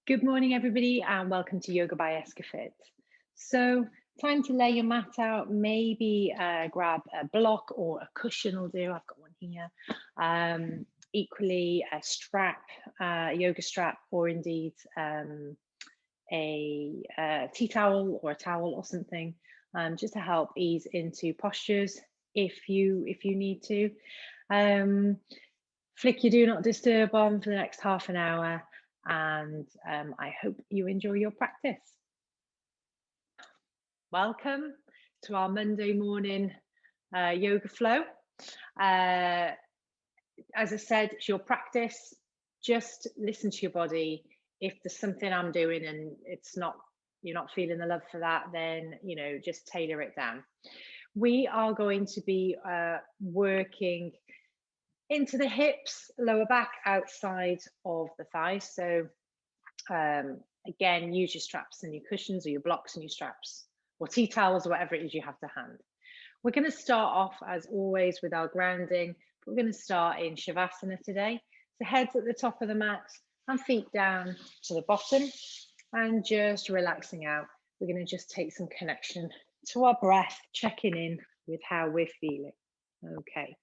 Good morning, everybody, and welcome to Yoga by Escafit. So, time to lay your mat out. Maybe grab a block or a cushion will do. I've got one here. Equally, a strap, yoga strap, or indeed a tea towel or a towel or something, just to help ease into postures if you need to. Flick your do not disturb on for the next half an hour, and I hope you enjoy your practice. Welcome to our Monday morning yoga flow. As I said, it's your practice. Just listen to your body. If there's something I'm doing and you're not feeling the love for that, then just tailor it down. We are going to be working into the hips, lower back, outside of the thighs. So again, use your straps and your cushions, or your blocks and your straps, or tea towels, or whatever it is you have to hand. We're going to start off, as always, with our grounding. We're going to start in Shavasana today. So heads at the top of the mat and feet down to the bottom, and just relaxing out. We're going to just take some connection to our breath, checking in with how we're feeling. Okay.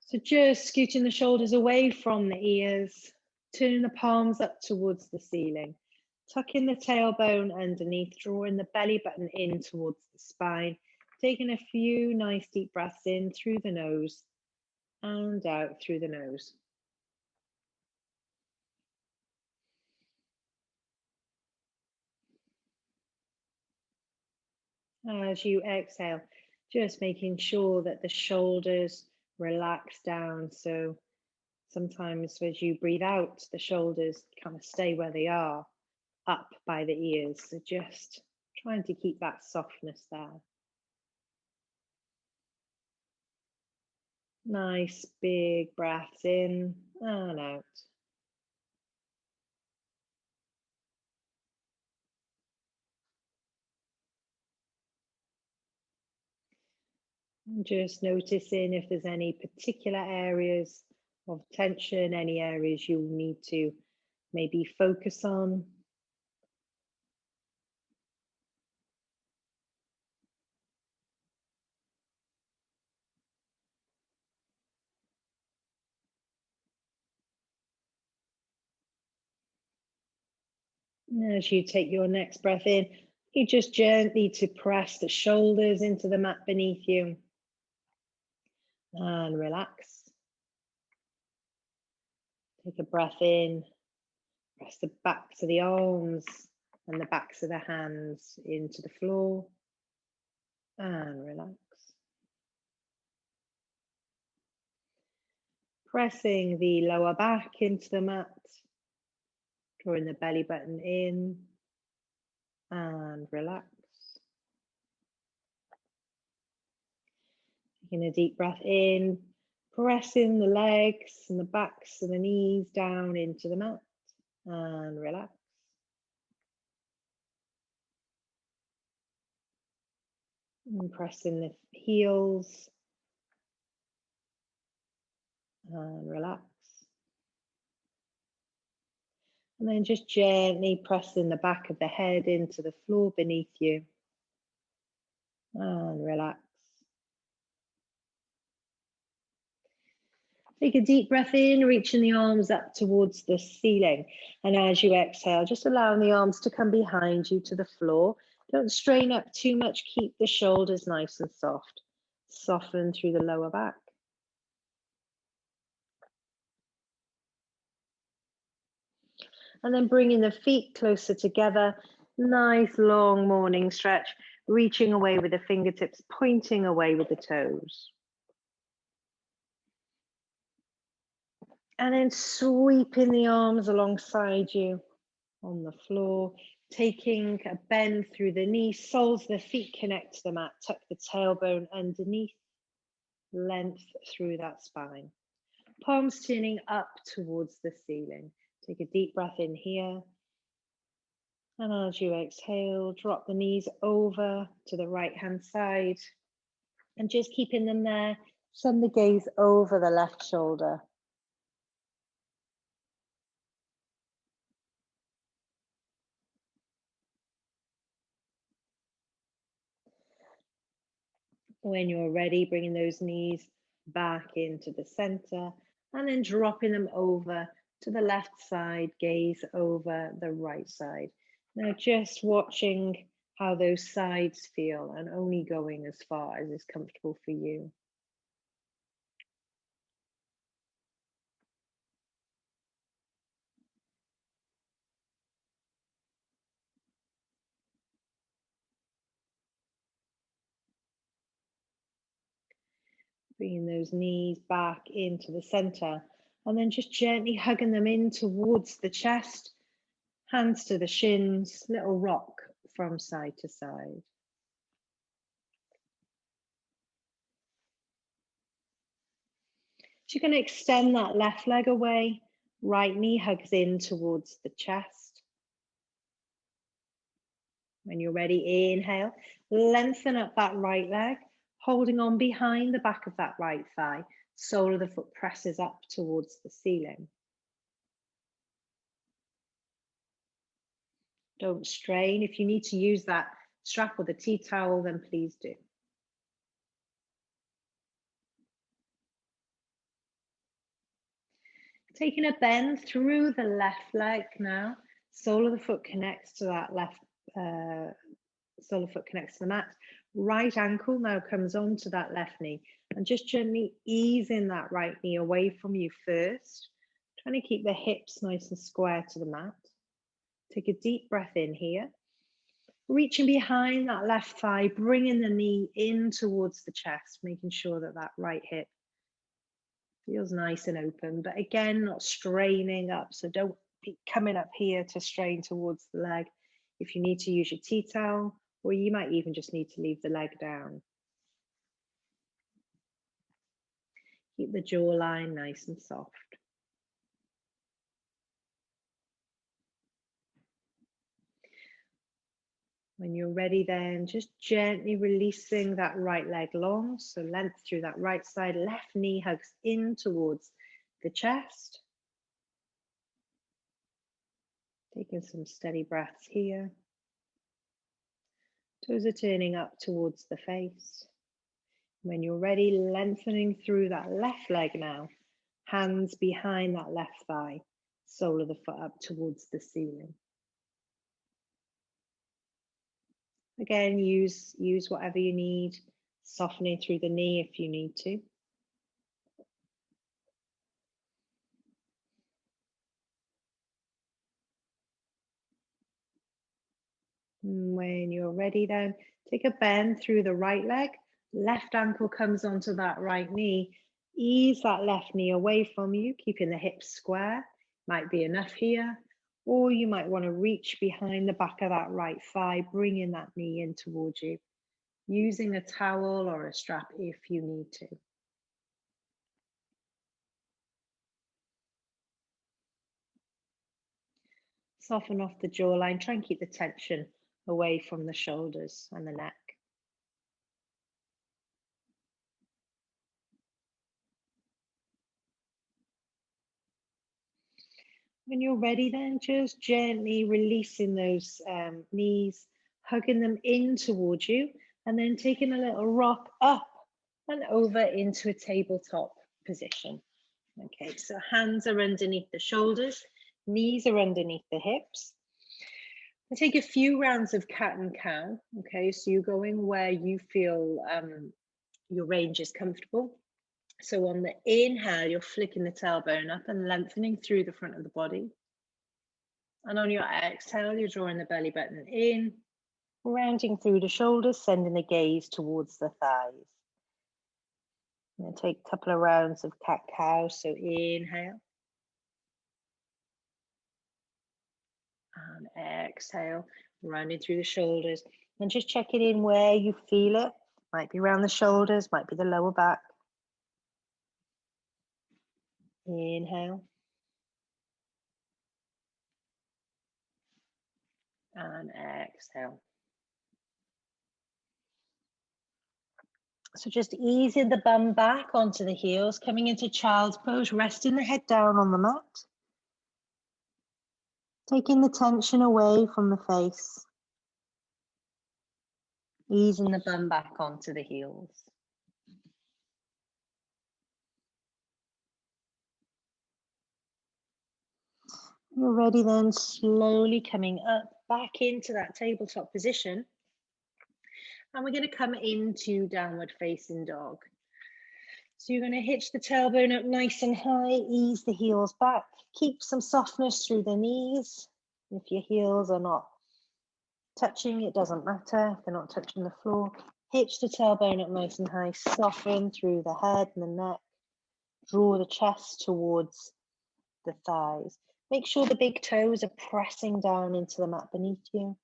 So just scooting the shoulders away from the ears, turning the palms up towards the ceiling, tucking the tailbone underneath, drawing the belly button in towards the spine, taking a few nice deep breaths in through the nose and out through the nose. As you exhale, just making sure that the shoulders relax down. So sometimes as you breathe out, the shoulders kind of stay where they are, up by the ears. So just trying to keep that softness there. Nice big breaths in and out. And just noticing if there's any particular areas of tension, any areas you'll need to maybe focus on. And as you take your next breath in, you just gently to press the shoulders into the mat beneath you and relax. Take a breath in, press the backs of the arms and the backs of the hands into the floor and relax. Pressing the lower back into the mat, drawing the belly button in and relax. Taking a deep breath in, pressing the legs and the backs and the knees down into the mat and relax. And pressing the heels and relax. And then just gently pressing the back of the head into the floor beneath you and relax. Take a deep breath in, reaching the arms up towards the ceiling. And as you exhale, just allowing the arms to come behind you to the floor. Don't strain up too much. Keep the shoulders nice and soft. Soften through the lower back. And then bringing the feet closer together. Nice long morning stretch. Reaching away with the fingertips, pointing away with the toes. And then sweeping the arms alongside you on the floor, taking a bend through the knees, soles of the feet connect to the mat, tuck the tailbone underneath, length through that spine. Palms turning up towards the ceiling. Take a deep breath in here. And as you exhale, drop the knees over to the right-hand side. And just keeping them there, send the gaze over the left shoulder. When you're ready, bringing those knees back into the center and then dropping them over to the left side, gaze over the right side. Now just watching how those sides feel and only going as far as is comfortable for you. Bringing those knees back into the center and then just gently hugging them in towards the chest, hands to the shins, little rock from side to side. So you're going to extend that left leg away, right knee hugs in towards the chest. When you're ready, inhale, lengthen up that right leg, holding on behind the back of that right thigh. Sole of the foot presses up towards the ceiling. Don't strain. If you need to use that strap or the tea towel, then please do. Taking a bend through the left leg now. Sole of the foot connects to that left, sole of the foot connects to the mat. Right ankle now comes onto that left knee and just gently easing that right knee away from you first. Trying to keep the hips nice and square to the mat. Take a deep breath in here. Reaching behind that left thigh, bringing the knee in towards the chest, making sure that that right hip feels nice and open, but again, not straining up. So don't be coming up here to strain towards the leg. If you need to use your tea towel, or you might even just need to leave the leg down. Keep the jawline nice and soft. When you're ready then, just gently releasing that right leg long, so length through that right side, left knee hugs in towards the chest. Taking some steady breaths here. Toes are turning up towards the face. When you're ready, lengthening through that left leg now, hands behind that left thigh, sole of the foot up towards the ceiling. Again, use whatever you need, softening through the knee if you need to. When you're ready then, take a bend through the right leg, left ankle comes onto that right knee, ease that left knee away from you, keeping the hips square, might be enough here, or you might want to reach behind the back of that right thigh, bringing that knee in towards you, using a towel or a strap if you need to. Soften off the jawline, try and keep the tension away from the shoulders and the neck. When you're ready then, just gently releasing those knees, hugging them in towards you, and then taking a little rock up and over into a tabletop position. Okay, so hands are underneath the shoulders, knees are underneath the hips. I take a few rounds of cat and cow. Okay, so you're going where you feel your range is comfortable. So on the inhale, you're flicking the tailbone up and lengthening through the front of the body. And on your exhale, you're drawing the belly button in, rounding through the shoulders, sending the gaze towards the thighs. And take a couple of rounds of cat-cow. So inhale. And exhale, rounding through the shoulders. And just checking in where you feel it. Might be around the shoulders, might be the lower back. Inhale. And exhale. So just easing the bum back onto the heels, coming into child's pose, resting the head down on the mat. Taking the tension away from the face. Easing the bum back onto the heels. You're ready then, slowly coming up back into that tabletop position. And we're going to come into downward facing dog. So you're going to hitch the tailbone up nice and high, ease the heels back, keep some softness through the knees. If your heels are not touching, it doesn't matter. If they're not touching the floor, hitch the tailbone up nice and high, soften through the head and the neck, draw the chest towards the thighs. Make sure the big toes are pressing down into the mat beneath you.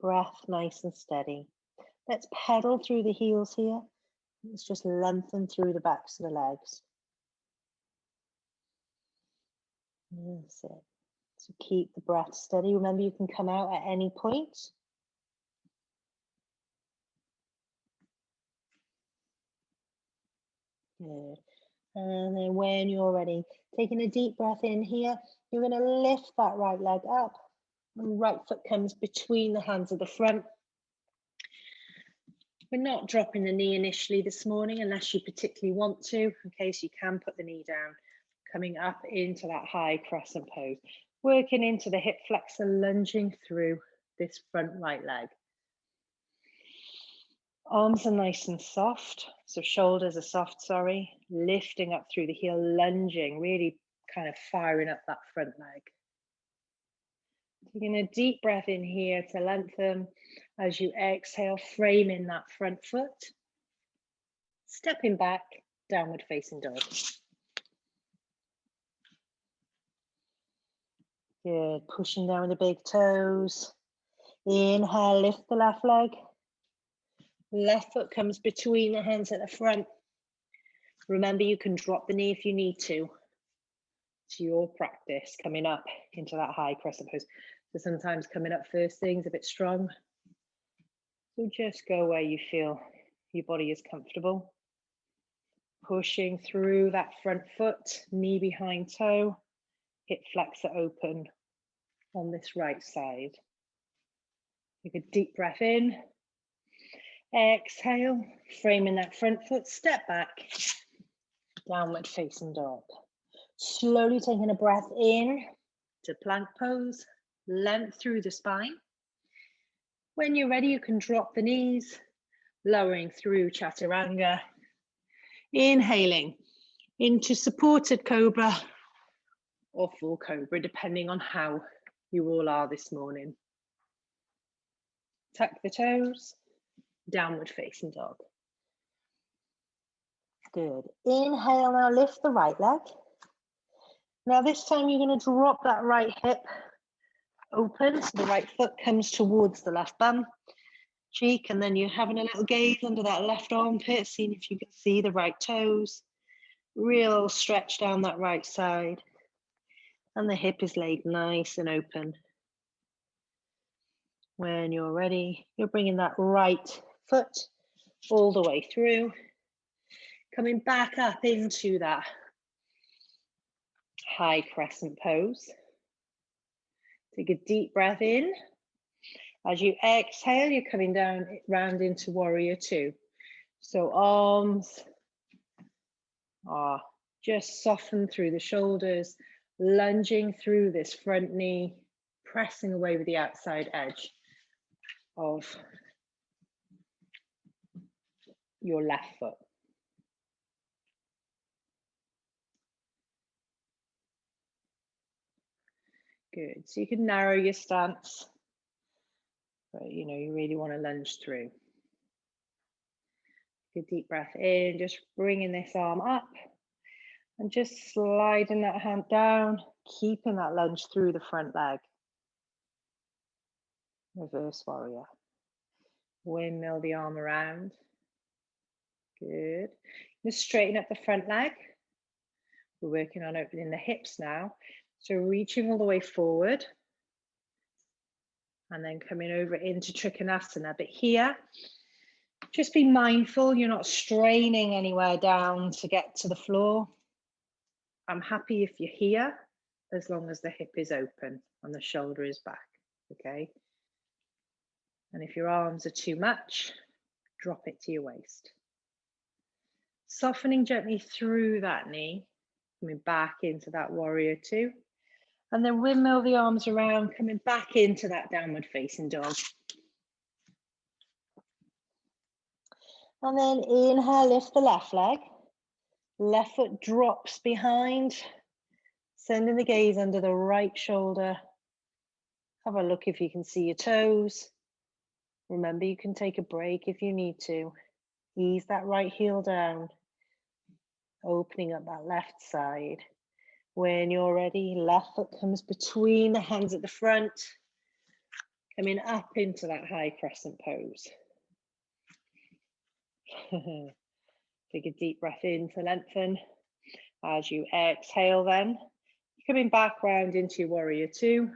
Breath nice and steady. Let's pedal through the heels here. Let's just lengthen through the backs of the legs. That's it. So keep the breath steady. Remember, you can come out at any point. Good. And then when you're ready, taking a deep breath in here, you're going to lift that right leg up. And right foot comes between the hands of the front. We're not dropping the knee initially this morning unless you particularly want to. Okay, so you can put the knee down, coming up into that high crescent pose. Working into the hip flexor, lunging through this front right leg. Arms are nice and soft, so shoulders are soft, sorry. Lifting up through the heel, lunging, really kind of firing up that front leg. Taking a deep breath in here to lengthen. As you exhale, framing that front foot. Stepping back, downward facing dog. Good, pushing down with the big toes. Inhale, lift the left leg. Left foot comes between the hands at the front. Remember, you can drop the knee if you need to. It's your practice coming up into that high crescent pose. So sometimes coming up first thing's a bit strong. So just go where you feel your body is comfortable. Pushing through that front foot, knee behind toe, hip flexor open on this right side. Take a deep breath in. Exhale, framing that front foot, step back, downward facing dog. Slowly taking a breath in to plank pose, length through the spine. When you're ready, you can drop the knees, lowering through chaturanga. Inhaling into supported cobra or full cobra, depending on how you all are this morning. Tuck the toes, downward facing dog. Good. Inhale, now lift the right leg. Now this time you're going to drop that right hip open, so the right foot comes towards the left bum cheek, and then you're having a little gaze under that left armpit, seeing if you can see the right toes. Real stretch down that right side. And the hip is laid nice and open. When you're ready, you're bringing that right foot all the way through, coming back up into that high crescent pose. Take a deep breath in. As you exhale, you're coming down, round into warrior two. So arms are just soften through the shoulders, lunging through this front knee, pressing away with the outside edge of your left foot. Good. So you can narrow your stance, but you really want to lunge through. Good deep breath in, just bringing this arm up and just sliding that hand down, keeping that lunge through the front leg. Reverse warrior. Windmill the arm around. Good. Just straighten up the front leg. We're working on opening the hips now. So reaching all the way forward and then coming over into Trikonasana. But here, just be mindful you're not straining anywhere down to get to the floor. I'm happy if you're here, as long as the hip is open and the shoulder is back, okay? And if your arms are too much, drop it to your waist. Softening gently through that knee, coming back into that warrior two. And then windmill the arms around, coming back into that downward facing dog. And then inhale, lift the left leg. Left foot drops behind, sending the gaze under the right shoulder. Have a look if you can see your toes. Remember, you can take a break if you need to. Ease that right heel down, opening up that left side. When you're ready, left foot comes between the hands at the front, coming up into that high crescent pose. Take a deep breath in to lengthen. As you exhale then, coming back round into your warrior two,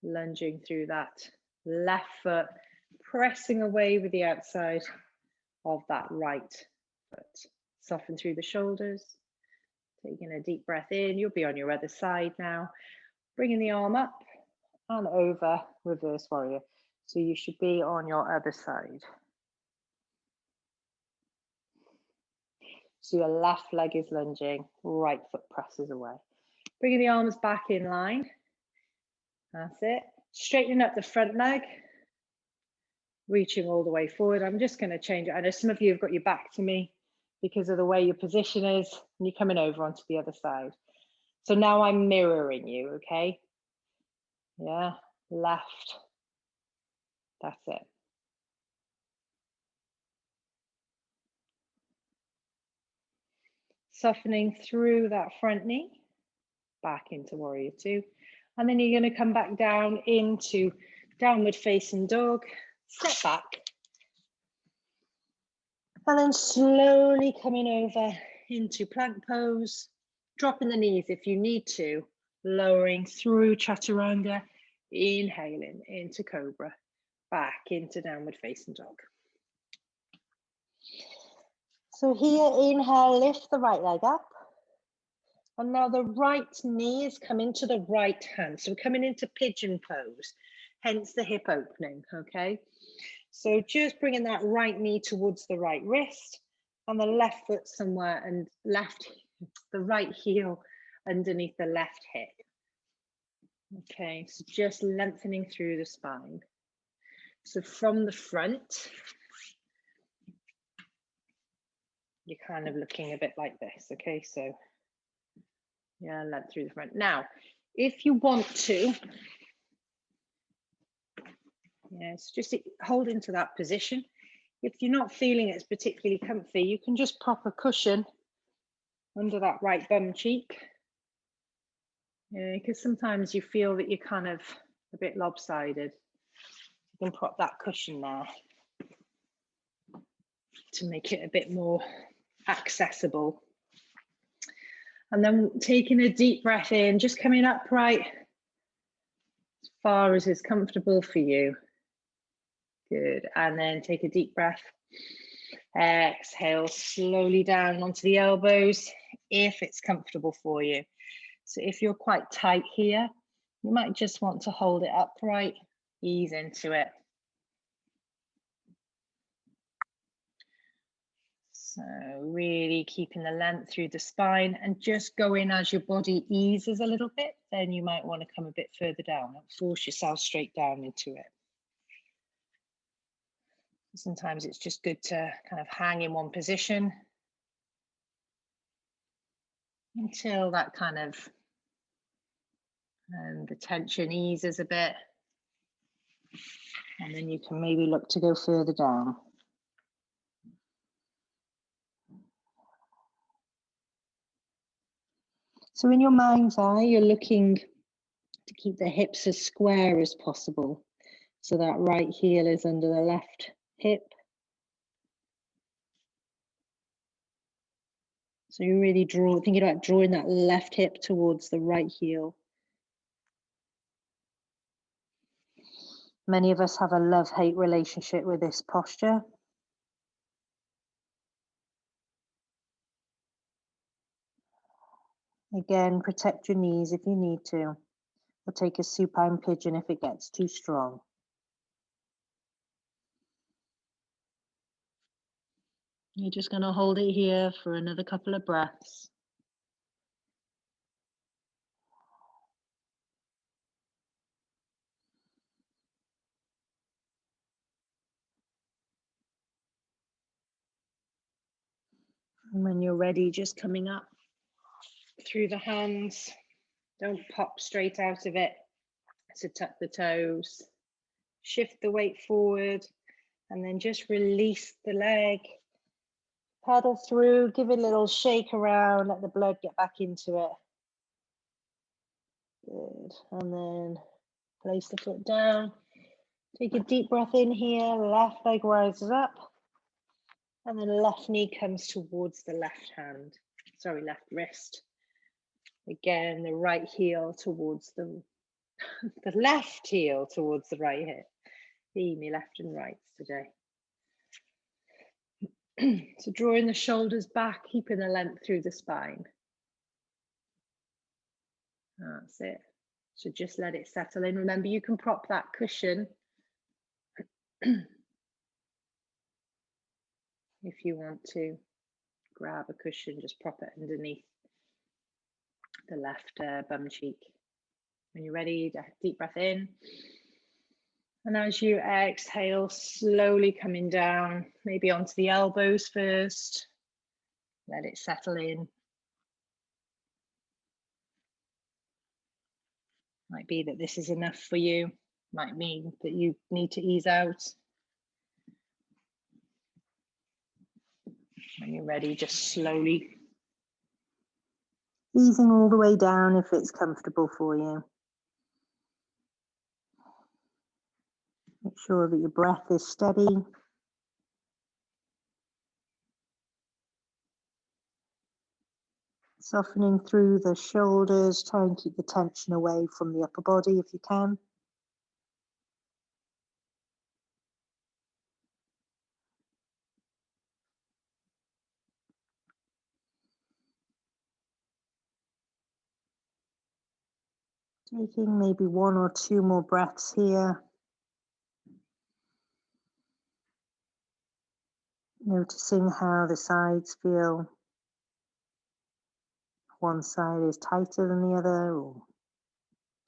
lunging through that left foot, pressing away with the outside of that right foot. Soften through the shoulders, taking a deep breath in. You'll be on your other side now, bringing the arm up and over, reverse warrior. So you should be on your other side. So your left leg is lunging, right foot presses away. Bringing the arms back in line. That's it. Straightening up the front leg, reaching all the way forward. I'm just going to change it. I know some of you have got your back to me because of the way your position is, and you're coming over onto the other side. So now I'm mirroring you, okay? Yeah, left. That's it. Softening through that front knee, back into warrior two. And then you're going to come back down into downward facing dog, step back. And then slowly coming over into plank pose, dropping the knees if you need to, lowering through chaturanga, inhaling into cobra, back into downward facing dog. So here, inhale, lift the right leg up. And now the right knee is coming to the right hand. So we're coming into pigeon pose, hence the hip opening, okay? So just bringing that right knee towards the right wrist and the left foot somewhere and the right heel underneath the left hip. Okay, so just lengthening through the spine. So from the front, you're kind of looking a bit like this, okay? So yeah, length through the front. Now, if you want to, yes, just hold into that position. If you're not feeling it's particularly comfy, you can just pop a cushion under that right bum cheek. Yeah, because sometimes you feel that you're kind of a bit lopsided. You can prop that cushion there to make it a bit more accessible. And then taking a deep breath in, just coming upright as far as is comfortable for you. Good. And then take a deep breath. Exhale slowly down onto the elbows if it's comfortable for you. So if you're quite tight here, you might just want to hold it upright, ease into it. So really keeping the length through the spine and just go in as your body eases a little bit, then you might want to come a bit further down. Don't force yourself straight down into it. Sometimes it's just good to kind of hang in one position until that kind of the tension eases a bit. And then you can maybe look to go further down. So in your mind's eye, you're looking to keep the hips as square as possible. So that right heel is under the left hip. So you're really thinking about drawing that left hip towards the right heel. Many of us have a love-hate relationship with this posture. Again, protect your knees if you need to, or take a supine pigeon if it gets too strong. You're just going to hold it here for another couple of breaths. And when you're ready, just coming up through the hands. Don't pop straight out of it. So tuck the toes, shift the weight forward, and then just release the leg. Paddle through, give it a little shake around, let the blood get back into it. Good. And then place the foot down. Take a deep breath in here, left leg rises up. And then left knee comes towards the left hand, left wrist. Again, the right heel towards the left heel towards the right hip. Be me left and right today. So drawing the shoulders back, keeping the length through the spine. That's it. So just let it settle in. Remember, you can prop that cushion if you want to. Grab a cushion, just prop it underneath the left bum cheek. When you're ready, deep breath in. And as you exhale, slowly coming down, maybe onto the elbows first. Let it settle in. Might be that this is enough for you. Might mean that you need to ease out. When you're ready, just slowly easing all the way down if it's comfortable for you. Make sure that your breath is steady. Softening through the shoulders, try and keep the tension away from the upper body if you can. Taking maybe 1 or 2 more breaths here. Noticing how the sides feel. One side is tighter than the other or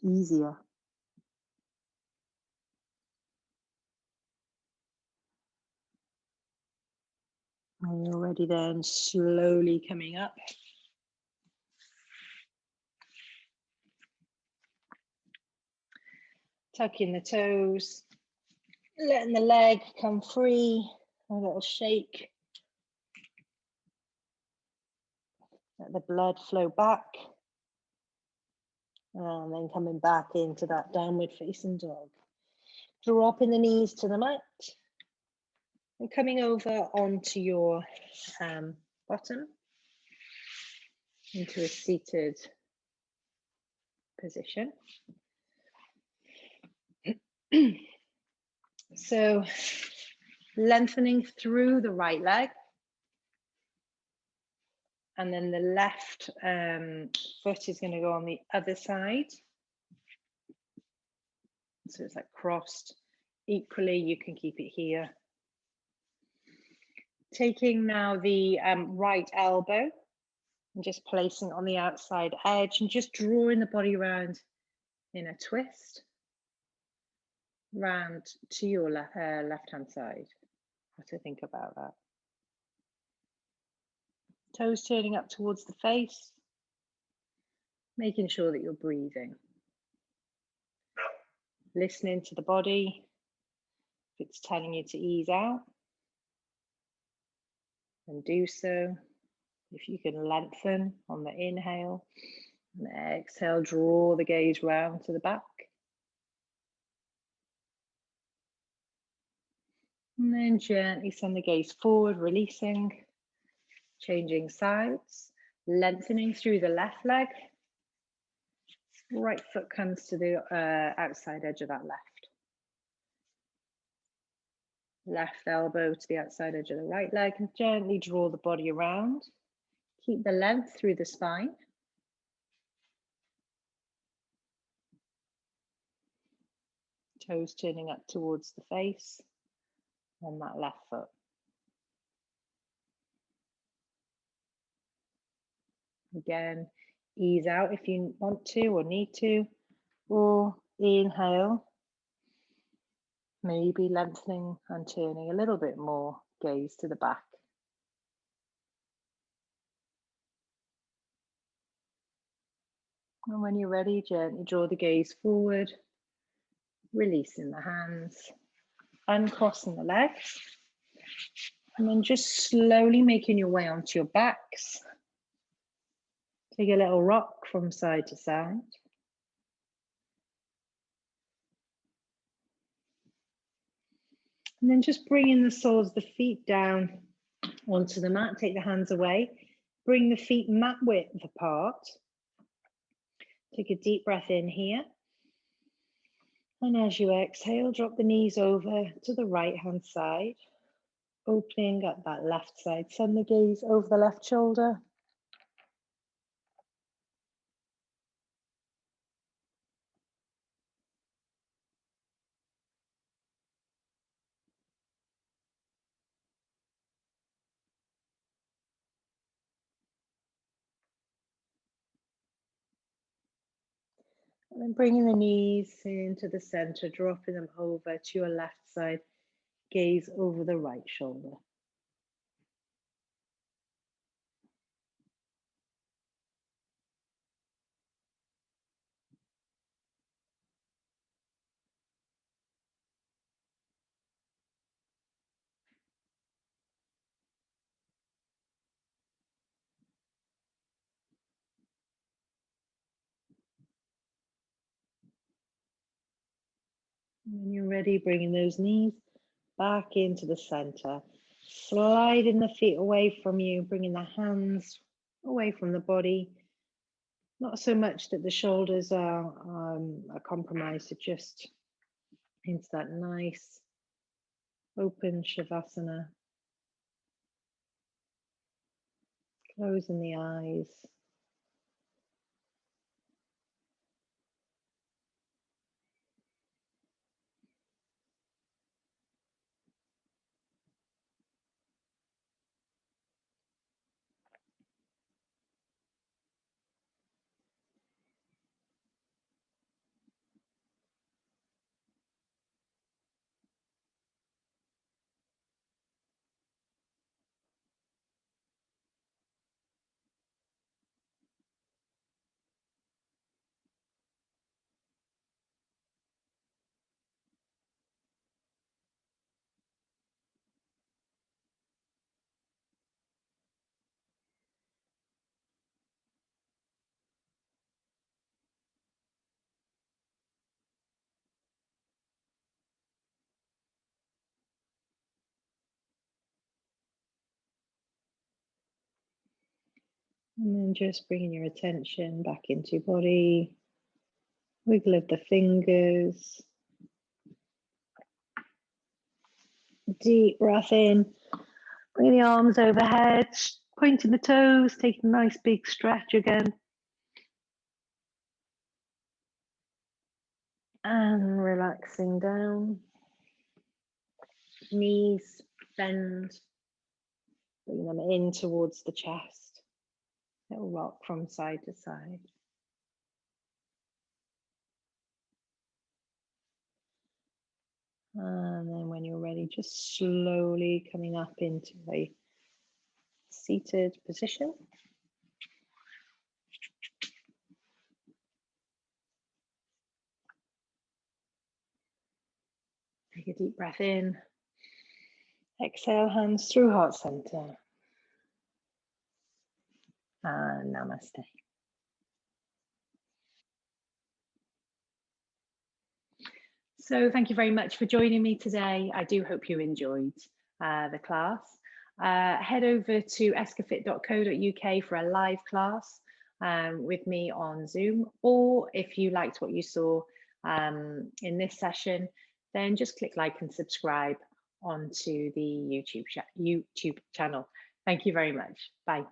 easier. When you're ready, then slowly coming up. Tucking the toes, letting the leg come free, a little shake. Let the blood flow back. And then coming back into that downward facing dog. Dropping the knees to the mat. And coming over onto your bottom into a seated position. So lengthening through the right leg. And then the left foot is going to go on the other side. So it's like crossed. Equally, you can keep it here. Taking now the right elbow and just placing it on the outside edge and just drawing the body around in a twist round to your left-hand side. What to think about that. Toes turning up towards the face, making sure that you're breathing. Listening to the body. If it's telling you to ease out, then do so. If you can lengthen on the inhale and exhale, draw the gaze round to the back. And then gently send the gaze forward, releasing, changing sides, lengthening through the left leg. Right foot comes to the outside edge of that left. Left elbow to the outside edge of the right leg and gently draw the body around. Keep the length through the spine. Toes turning up towards the face on that left foot. Again, ease out if you want to or need to, or inhale, maybe lengthening and turning a little bit more, gaze to the back. And when you're ready, gently draw the gaze forward, releasing the hands, uncrossing the legs, and then just slowly making your way onto your backs. Take a little rock from side to side. And then just bringing the soles of the feet down onto the mat. Take the hands away. Bring the feet mat width apart. Take a deep breath in here. And as you exhale, drop the knees over to the right-hand side, opening up that left side. Send the gaze over the left shoulder. And then bringing the knees into the center, dropping them over to your left side, gaze over the right shoulder. And when you're ready, bringing those knees back into the center, sliding the feet away from you, bringing the hands away from the body. Not so much that the shoulders are compromised, just into that nice open Shavasana. Closing the eyes. And then just bringing your attention back into your body. Wiggle of the fingers. Deep breath in. Bringing the arms overhead, pointing the toes, taking a nice big stretch again. And relaxing down. Knees bend. Bring them in towards the chest. Little rock from side to side. And then when you're ready, just slowly coming up into a seated position. Take a deep breath in. Exhale, hands through heart center. And namaste. So thank you very much for joining me today. I do hope you enjoyed the class. Head over to escafit.co.uk for a live class with me on Zoom, or if you liked what you saw in this session, then just click like and subscribe onto the YouTube channel. Thank you very much. Bye.